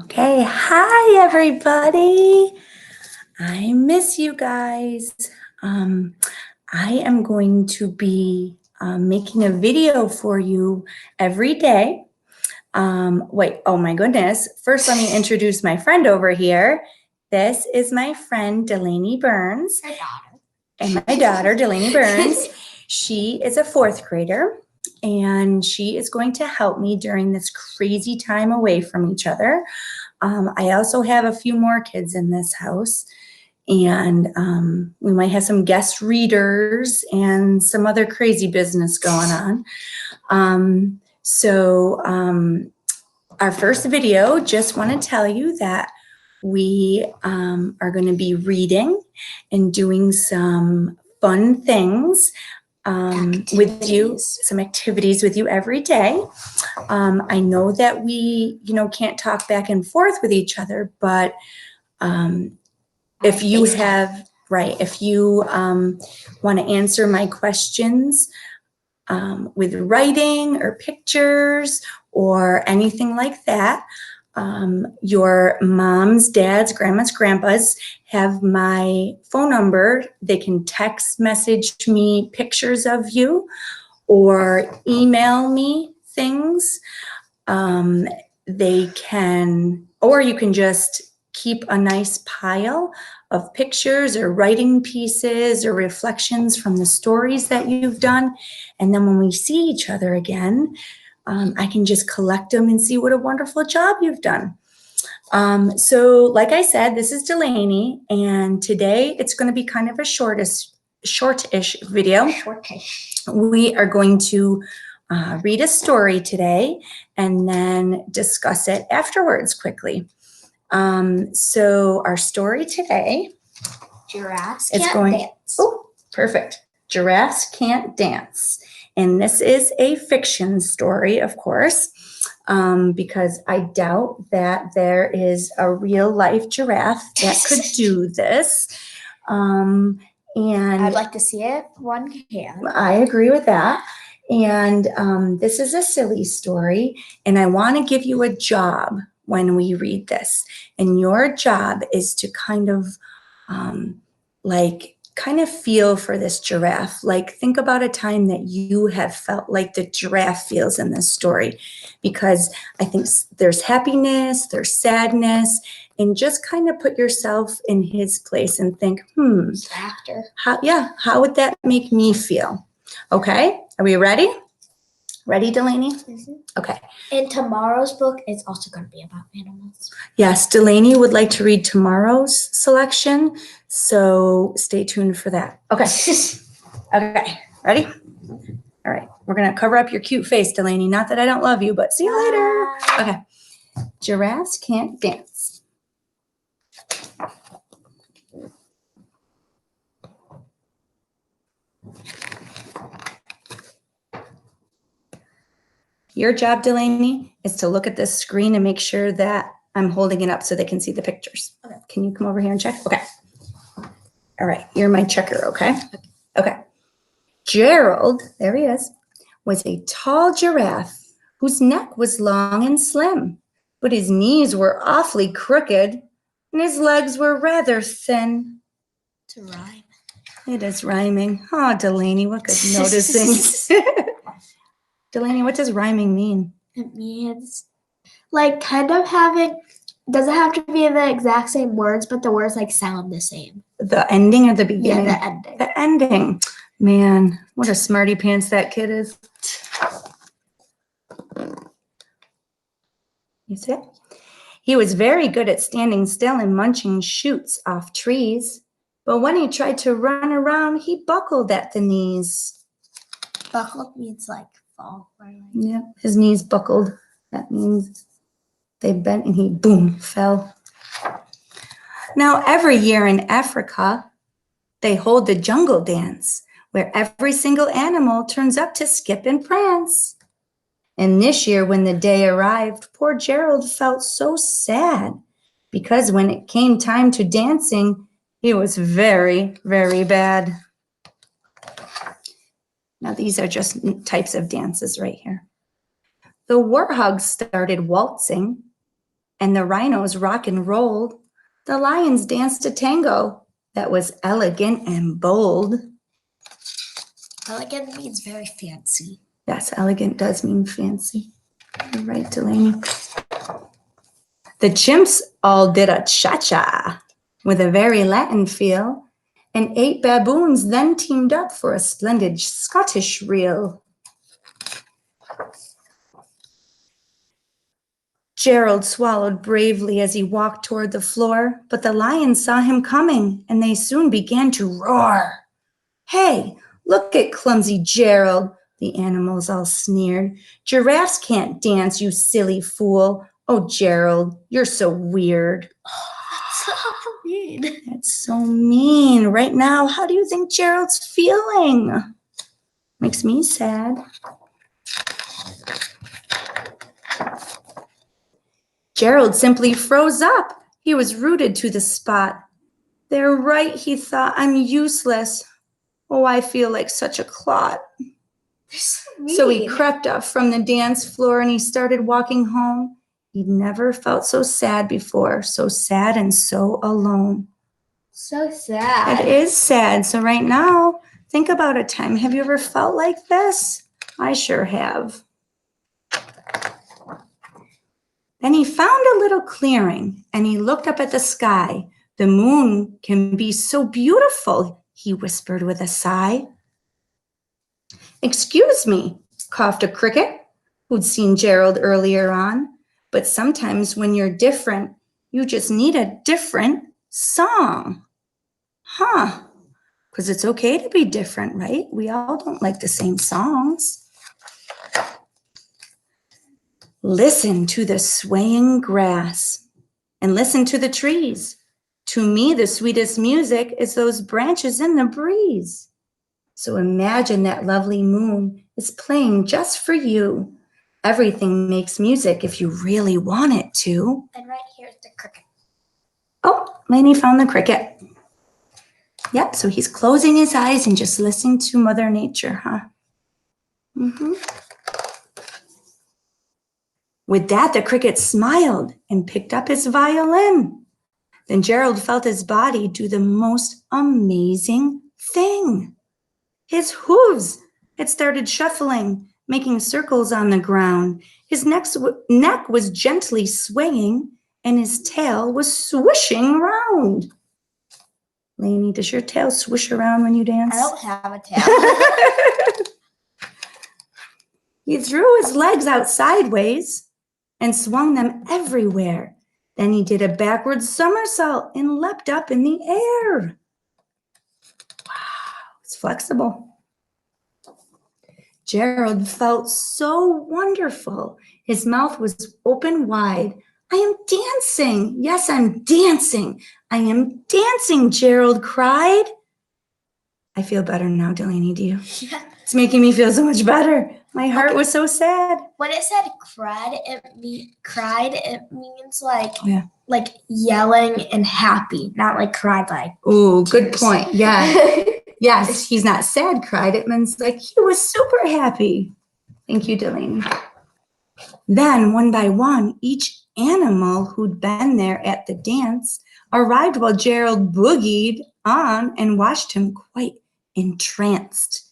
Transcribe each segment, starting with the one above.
Okay, hi everybody. I miss you guys. I am going to be making a video for you every day. Wait, oh my goodness. First, let me introduce my friend over here. This is my friend, Delaney Burns. My daughter. And my daughter, Delaney Burns. She is a fourth grader, and she is going to help me during this crazy time away from each other. I also have a few more kids in this house, and we might have some guest readers and some other crazy business going on. Our first video, just want to tell you that we are going to be reading and doing some fun things with you, some activities with you every day. I know that we, can't talk back and forth with each other, but if you have, if you want to answer my questions with writing or pictures or anything like that, your moms, dads, grandmas, grandpas have my phone number. They can text message me pictures of you or email me things. They can, or you can just keep a nice pile of pictures or writing pieces or reflections from the stories that you've done. And then when we see each other again, I can just collect them and see what a wonderful job you've done. So like I said, this is Delaney, and today it's going to be kind of a shortish video. We are going to read a story today and then discuss it afterwards quickly. So our story today, Giraffes Can't Dance. Oh, perfect. Giraffes Can't Dance. And this is a fiction story, of course, because I doubt that there is a real life giraffe that could do this. And I'd like to see it. One can. I agree with that. And this is a silly story, and I want to give you a job when we read this. And your job is to kind of feel for this giraffe. Like, think about a time that you have felt like the giraffe feels in this story, because I think there's happiness, there's sadness, and just kind of put yourself in his place and think, Laughter. How would that make me feel? Okay, are we ready? Ready, Delaney? Mm-hmm. Okay. In tomorrow's book, it's also going to be about animals. Yes, Delaney would like to read tomorrow's selection, so stay tuned for that. Okay. Okay, ready? All right, we're going to cover up your cute face, Delaney. Not that I don't love you, but see you later. Okay. Giraffes Can't Dance. Your job, Delaney, is to look at this screen and make sure that I'm holding it up so they can see the pictures. Okay. Can you come over here and check? Okay. All right. You're my checker, okay? Okay. Gerald, there he is, was a tall giraffe whose neck was long and slim, but his knees were awfully crooked and his legs were rather thin. To rhyme. It is rhyming. Oh, Delaney, what good noticing. Delaney, what does rhyming mean? It means like kind of having, doesn't have to be the exact same words, but the words like sound the same. The ending or the beginning? Yeah, the ending. The ending. Man, what a smarty pants that kid is. You see it? He was very good at standing still and munching shoots off trees, but when he tried to run around, he buckled at the knees. Buckled means like fall. Yeah, his knees buckled. That means they bent and he, boom, fell. Now, every year in Africa, they hold the jungle dance, where every single animal turns up to skip and prance. And this year, when the day arrived, poor Gerald felt so sad, because when it came time to dancing, he was very, very bad. Now, these are just types of dances right here. The warthogs started waltzing. and the rhinos rock and rolled. The lions danced a tango that was elegant and bold. Elegant means very fancy. Yes, elegant does mean fancy. You're right, Delaney. The chimps all did a cha-cha with a very Latin feel, and 8 baboons then teamed up for a splendid Scottish reel. Gerald swallowed bravely as he walked toward the floor, but the lions saw him coming, and they soon began to roar. "Hey, look at clumsy Gerald," the animals all sneered. "Giraffes can't dance, you silly fool. Oh, Gerald, you're so weird." So mean. That's so mean. Right now, how do you think Gerald's feeling? Makes me sad. Gerald simply froze up. He was rooted to the spot. "They're right," he thought. "I'm useless. Oh, I feel like such a clot." So he crept up from the dance floor and he started walking home. He'd never felt so sad before, so sad and so alone. So sad. It is sad. So right now, think about a time. Have you ever felt like this? I sure have. Then he found a little clearing and he looked up at the sky. "The moon can be so beautiful," he whispered with a sigh. "Excuse me," coughed a cricket who'd seen Gerald earlier on. "But sometimes when you're different, you just need a different song." Huh. Because it's okay to be different, right? We all don't like the same songs. Listen to the swaying grass and listen to the trees. To me, the sweetest music is those branches in the breeze. So imagine that lovely moon is playing just for you. Everything makes music if you really want it to. And right here's the cricket. Oh, Lainey found the cricket. Yep, so he's closing his eyes and just listening to Mother Nature, huh? With that, the cricket smiled and picked up his violin. Then Gerald felt his body do the most amazing thing. His hooves had started shuffling, making circles on the ground. His neck was gently swaying, and his tail was swishing around. Lainey, does your tail swish around when you dance? I don't have a tail. He threw his legs out sideways and swung them everywhere. Then he did a backward somersault and leapt up in the air. Wow, it's flexible. Gerald felt so wonderful. His mouth was open wide. "I am dancing. Yes, I'm dancing. I am dancing," Gerald cried. I feel better now, Delaney, do you? Yeah. It's making me feel so much better. My heart was so sad. When it said cried, it means like Oh, yeah. like yelling and happy, not like cried like. Ooh, good point. Yeah. Yes, he's not sad, cried. It means like he was super happy. Thank you, Delaney. Then, one by one, each animal who'd been there at the dance arrived while Gerald boogied on and watched him quite entranced.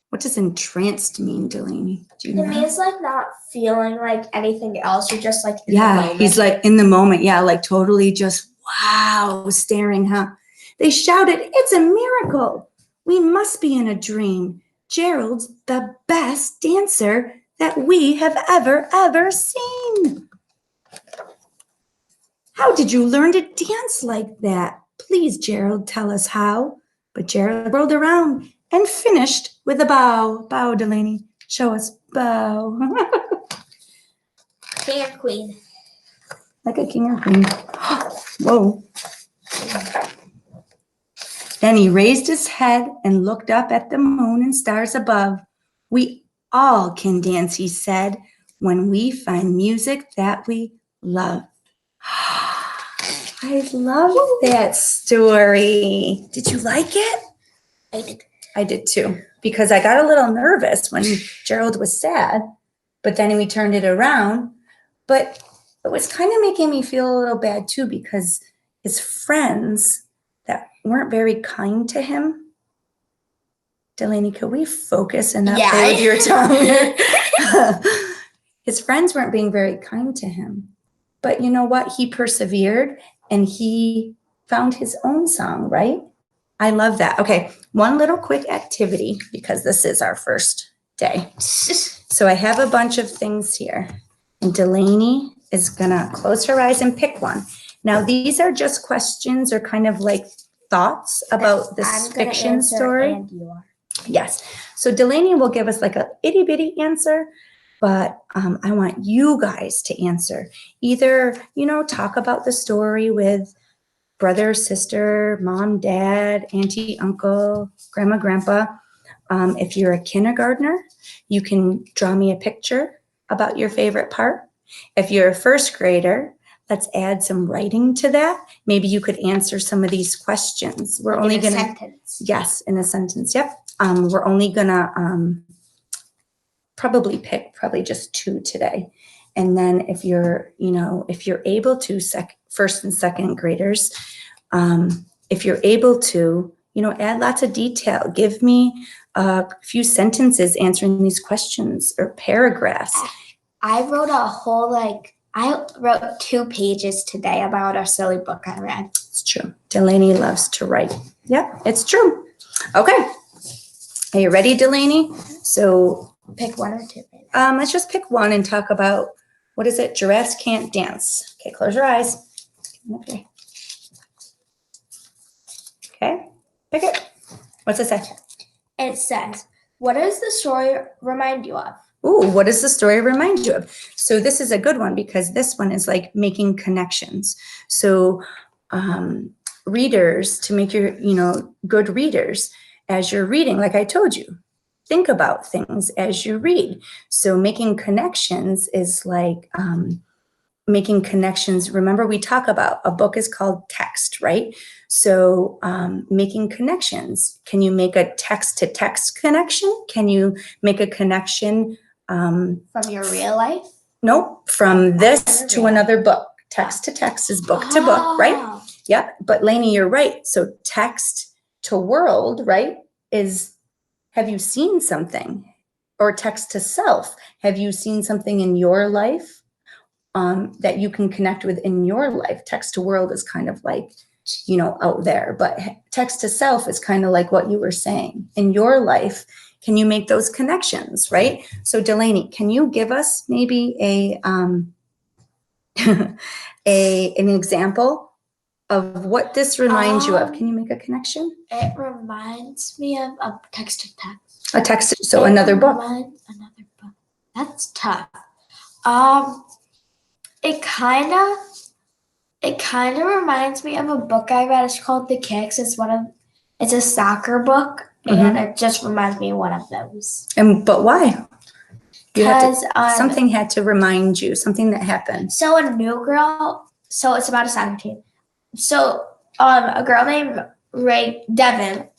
What does entranced mean, Delaney? Do you know? It means like not feeling like anything else. You're just like in the Yeah, moment. he's like in the moment. Yeah, like totally just wow, staring, huh? They shouted, "It's a miracle. We must be in a dream. Gerald's the best dancer that we have ever seen." "How did you learn to dance like that? Please, Gerald, tell us how." But Gerald rolled around and finished with a bow. Bow, Delaney. Show us. Bow. King or queen. Like a king or queen. Whoa. Then he raised his head and looked up at the moon and stars above. "We all can dance," he said, "when we find music that we love." I love that story. Did you like it? I did. I did too, because I got a little nervous when Gerald was sad, but then we turned it around. But it was kind of making me feel a little bad too, because his friends that weren't very kind to him. Delaney, could we focus and not play with your tongue? His friends weren't being very kind to him. But you know what? He persevered and he found his own song, right? I love that. Okay, one little quick activity, because this is our first day. So I have a bunch of things here, and Delaney is gonna close her eyes and pick one. Now, these are just questions or kind of like thoughts about this I'm gonna fiction answer story. and you are. Yes. So Delaney will give us like a itty bitty answer, but I want you guys to answer. Either, talk about the story with brother, sister, mom, dad, auntie, uncle, grandma, grandpa. If you're a kindergartner, you can draw me a picture about your favorite part. If you're a first grader, let's add some writing to that. Maybe you could answer some of these questions. We're only going to sentence. Yes, in a sentence. Yep. We're only gonna pick just 2 today. And then if you're able to, first and second graders, if you're able to, add lots of detail. Give me a few sentences answering these questions or paragraphs. I wrote I wrote 2 pages today about a silly book I read. It's true. Delaney loves to write. Yep, it's true. Okay. Are you ready, Delaney? So Pick 1 or 2. let's just pick one and talk about, what is it? Giraffes can't dance. Okay, close your eyes. Okay. Okay, pick it. What's it say? It says, what does the story remind you of? Ooh, what does the story remind you of? So this is a good one, because this one is like making connections. So readers, to make your, good readers, as you're reading, like I told you, think about things as you read. So making connections is like making connections. Remember, we talk about a book is called text, right? So making connections. Can you make a text-to-text connection? Can you make a connection From your real life? Nope, from this to another book. Text to text is book to book, right? Yep, but Lainey, you're right. So text to world, right, is, have you seen something? Or text to self, have you seen something in your life that you can connect with in your life? Text to world is kind of like, out there, but text to self is kind of like what you were saying. In your life, can you make those connections, right? So Delaney, can you give us maybe an example of what this reminds you of? Can you make a connection? It reminds me of a text to text. A text, so another book. Another book. That's tough. It kind of reminds me of a book I read. It's called The Kicks. It's a soccer book, and it just reminds me of one of those. But why? Because something had to remind you, something that happened. So a new girl. So it's about a soccer team. So a girl named Devin.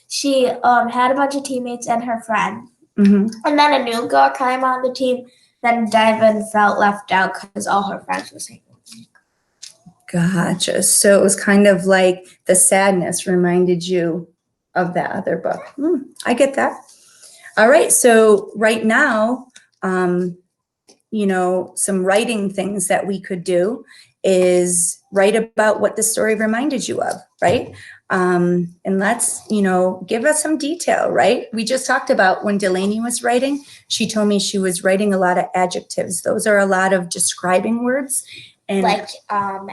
She had a bunch of teammates and her friend. And then a new girl came on the team. Then Devin felt left out because all her friends were saying. Gotcha. So it was kind of like the sadness reminded you of that other book. I get that. All right. So right now, some writing things that we could do is write about what the story reminded you of, right? And let's, give us some detail, right? We just talked about when Delaney was writing, she told me she was writing a lot of adjectives. Those are a lot of describing words. And like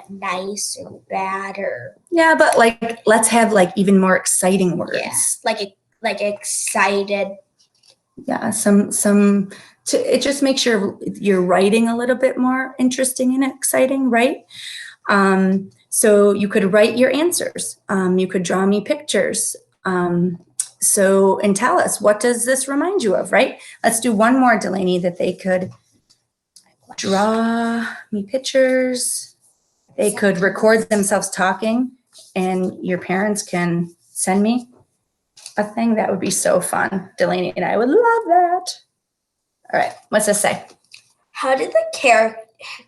nice or bad or. Yeah, but let's have even more exciting words. Yeah, like excited. Yeah, it just makes your writing a little bit more interesting and exciting, right? So you could write your answers. You could draw me pictures. And tell us, what does this remind you of, right? Let's do one more, Delaney, that they could draw me pictures. They could record themselves talking, and your parents can send me a thing. That would be so fun. Delaney and I would love that. All right, what's this say? How did the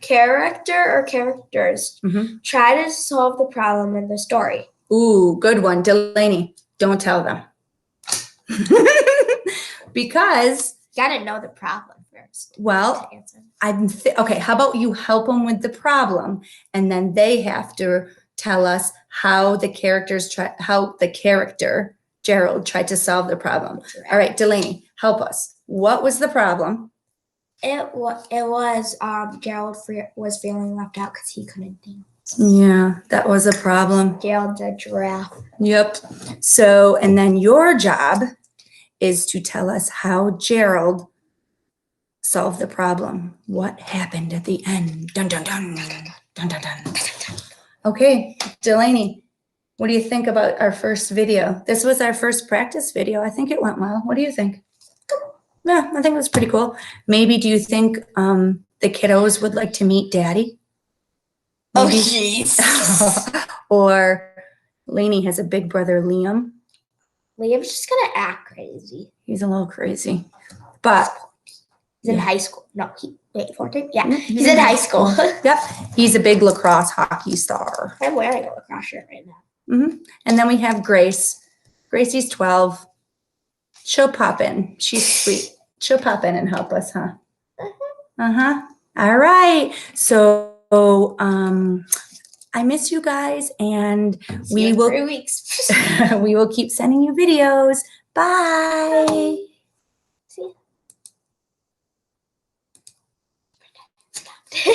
character or characters Mhm. try to solve the problem in the story? Ooh, good one. Delaney, don't tell them. Because, You gotta know the problem first. well, to answer. okay, how about you help them with the problem and then they have to tell us how the character, Gerald, tried to solve the problem. All right, Delaney, help us. What was the problem? It was Gerald was feeling left out because he couldn't dance. Yeah, that was a problem. Gerald's a giraffe. Yep. So, and then your job is to tell us how Gerald solved the problem. What happened at the end? Dun, dun, dun, dun, dun, dun. Okay, Delaney, what do you think about our first video? This was our first practice video. I think it went well. What do you think? Yeah, I think it was pretty cool. Maybe do you think the kiddos would like to meet Daddy? Oh, Maybe. jeez. Or Lainey has a big brother, Liam. Liam's just gonna act crazy. He's a little crazy. But He's in yeah. high school. No, 14? Yeah, Yeah, he's in high school. Yep, he's a big lacrosse hockey star. I'm wearing a lacrosse shirt right now. And then we have Grace. Gracie's 12. She'll pop in. She's sweet. She'll pop in and help us, huh? All right. So I miss you guys, and See you in 3 weeks. we will keep sending you videos. Bye. See ya.